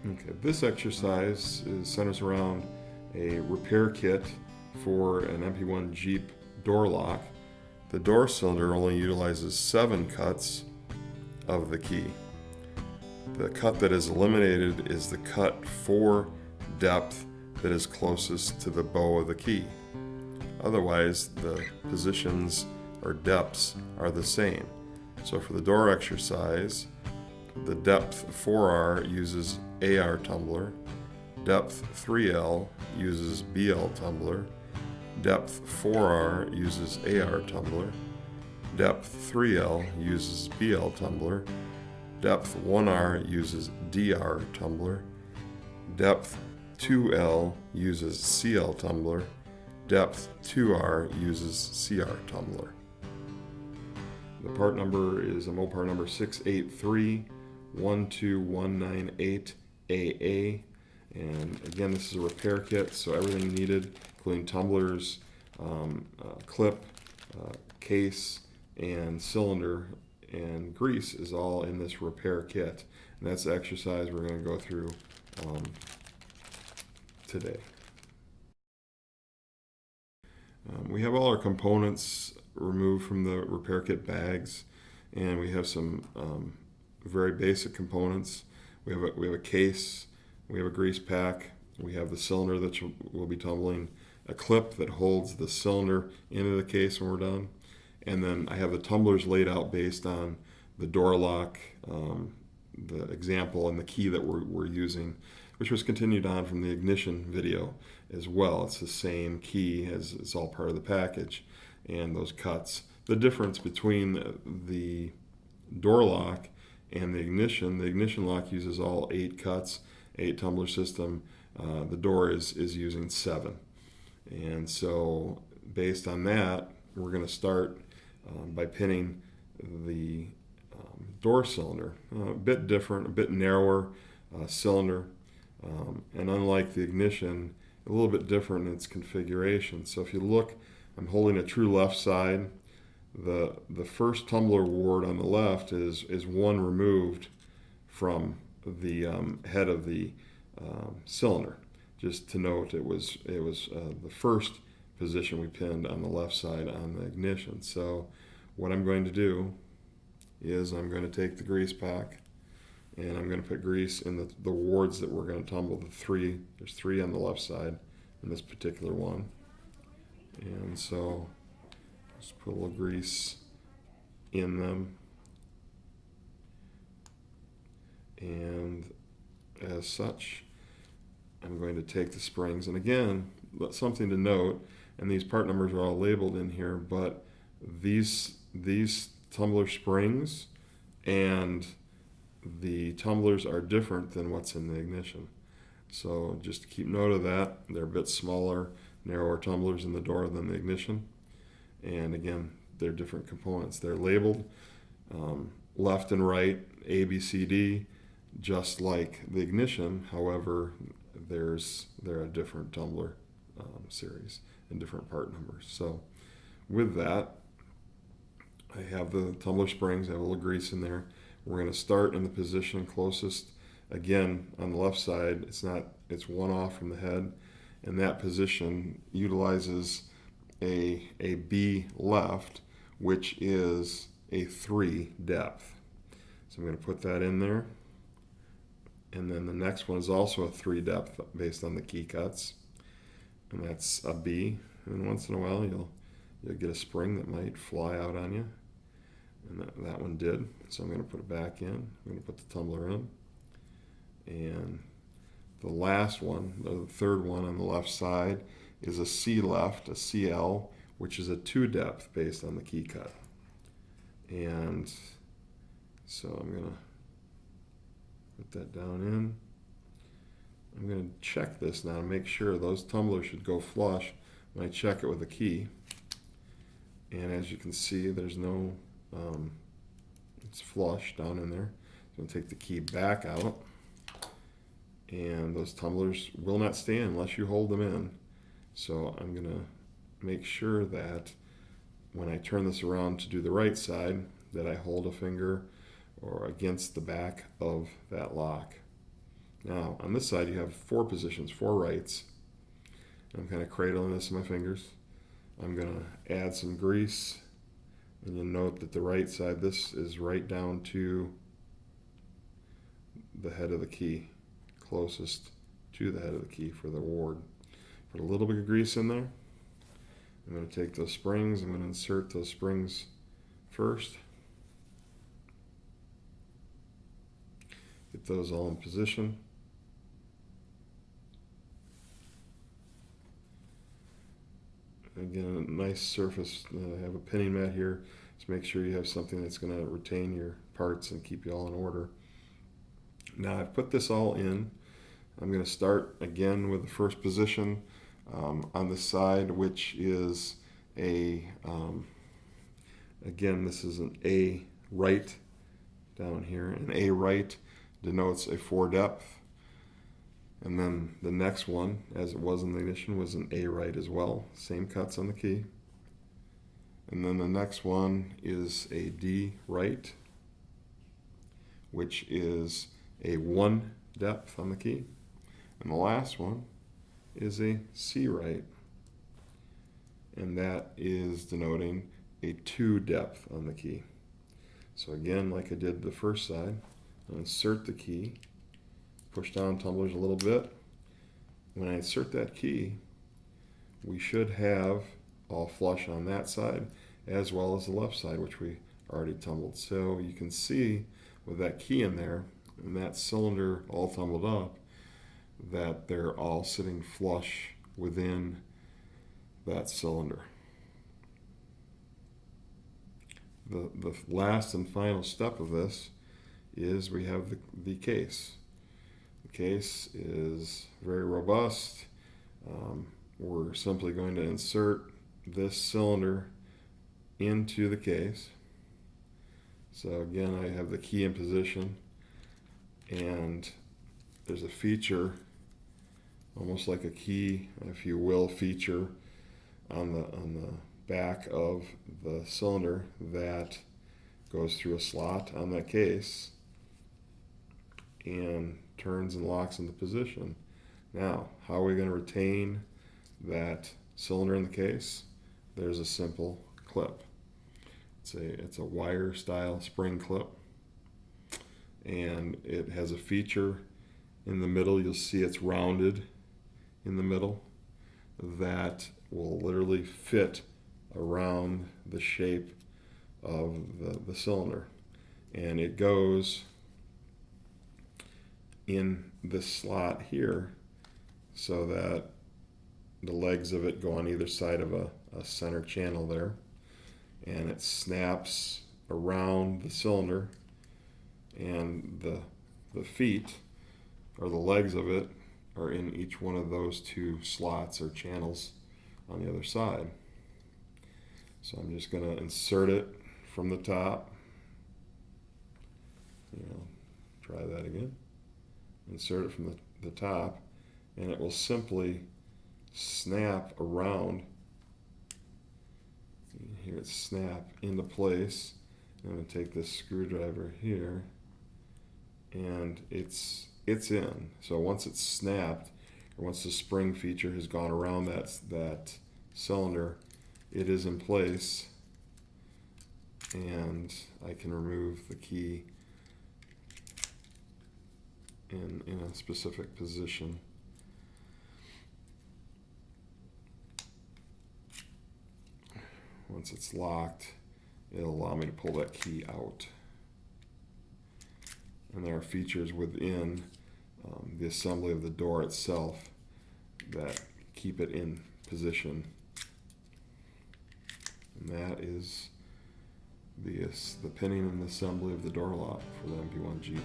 Okay, this exercise centers around a repair kit for an MP1 Jeep door lock. The door cylinder only utilizes 7 cuts of the key. The cut that is eliminated is the cut for depth that is closest to the bow of the key. Otherwise, the positions or depths are the same. So for the door exercise, the depth 4R uses AR tumbler, depth 3L uses BL tumbler, depth 4R uses AR tumbler, depth 3L uses BL tumbler, depth 1R uses DR tumbler, depth 2L uses CL tumbler, depth 2R uses CR tumbler. The part number is a Mopar number 683-12198AA. And again, this is a repair kit, so everything needed, including tumblers, clip, case, and cylinder, and grease is all in this repair kit. And that's the exercise we're going to go through today. We have all our components removed from the repair kit bags, and we have some very basic components. We have a case, we have a grease pack, we have the cylinder that we'll be tumbling, a clip that holds the cylinder into the case when we're done, and then I have the tumblers laid out based on the door lock, the example, and the key that we're using, which was continued on from the ignition video as well. It's the same key, as it's all part of the package, and those cuts. The difference between the door lock and the ignition lock uses all 8 cuts, 8 tumbler system. The door is using 7. And so based on that, we're going to start by pinning the door cylinder. A bit different, a bit narrower cylinder, and unlike the ignition, a little bit different in its configuration. So if you look, I'm holding a true left side. The first tumbler ward on the left is one removed from the head of the cylinder. Just to note, it was the first position we pinned on the left side on the ignition. So what I'm going to do is I'm going to take the grease pack, and I'm going to put grease in the wards that we're going to tumble. There's 3 on the left side in this particular one. And so just put a little grease in them. And as such, I'm going to take the springs. And again, something to note, and these part numbers are all labeled in here, but these tumbler springs and the tumblers are different than what's in the ignition. So just keep note of that. They're a bit smaller, narrower tumblers in the door than the ignition. And again, they're different components. They're labeled left and right, A, B, C, D, just like the ignition. However, they're a different tumbler series and different part numbers. So with that, I have the tumbler springs, I have a little grease in there. We're going to start in the position closest, again, on the left side. It's one off from the head, and that position utilizes a B left, which is a 3 depth. So I'm going to put that in there. And then the next one is also a 3 depth based on the key cuts, and that's a B. And once in a while you'll get a spring that might fly out on you, and that one did. So I'm going to put it back in. I'm going to put the tumbler in, and the last one, the third one on the left side, is a C left, a CL, which is a 2 depth based on the key cut. And so I'm going to put that down in. I'm going to check this now to make sure those tumblers should go flush when I check it with the key. And as you can see, there's no, it's flush down in there. I'm going to take the key back out, and those tumblers will not stand unless you hold them in. So I'm going to make sure that when I turn this around to do the right side, that I hold a finger or against the back of that lock. Now, on this side, you have 4 positions, 4 rights. I'm kind of cradling this in my fingers. I'm going to add some grease, and you'll note that the right side, this is right down to the head of the key, closest to the head of the key for the ward. Put a little bit of grease in there. I'm going to take those springs, I'm going to insert those springs first. Get those all in position. Again, a nice surface. I have a pinning mat here. Just make sure you have something that's going to retain your parts and keep you all in order. Now I've put this all in. I'm going to start again with the first position on the side, which is again, this is an A right down here. An A right denotes a 4 depth. And then the next one, as it was in the ignition, was an A right as well. Same cuts on the key. And then the next one is a D right, which is a 1 depth on the key. And the last one is a C right, and that is denoting a 2 depth on the key. So again, like I did the first side, I'll insert the key, push down tumblers a little bit. When I insert that key, we should have all flush on that side as well as the left side, which we already tumbled. So you can see with that key in there and that cylinder all tumbled up that they're all sitting flush within that cylinder. The last and final step of this is we have the case. The case is very robust. We're simply going to insert this cylinder into the case. So again, I have the key in position, and there's a feature, almost like a key, if you will, feature on the back of the cylinder that goes through a slot on that case and turns and locks into position. Now, how are we going to retain that cylinder in the case? There's a simple clip. It's a wire style spring clip, and it has a feature in the middle. You'll see it's rounded in the middle that will literally fit around the shape of the cylinder, and it goes in this slot here so that the legs of it go on either side of a center channel there, and it snaps around the cylinder, and the feet or the legs of it are in each one of those 2 slots or channels on the other side. So I'm just going to insert it from the top. Try that again. Insert it from the top, and it will simply snap around. You can hear it snap into place. I'm going to take this screwdriver here, and it's in. So once it's snapped, or once the spring feature has gone around that cylinder, it is in place, and I can remove the key in a specific position. Once it's locked, it'll allow me to pull that key out. And there are features within the assembly of the door itself that keep it in position. And that is the pinning and assembly of the door lock for the MP1 Jeep.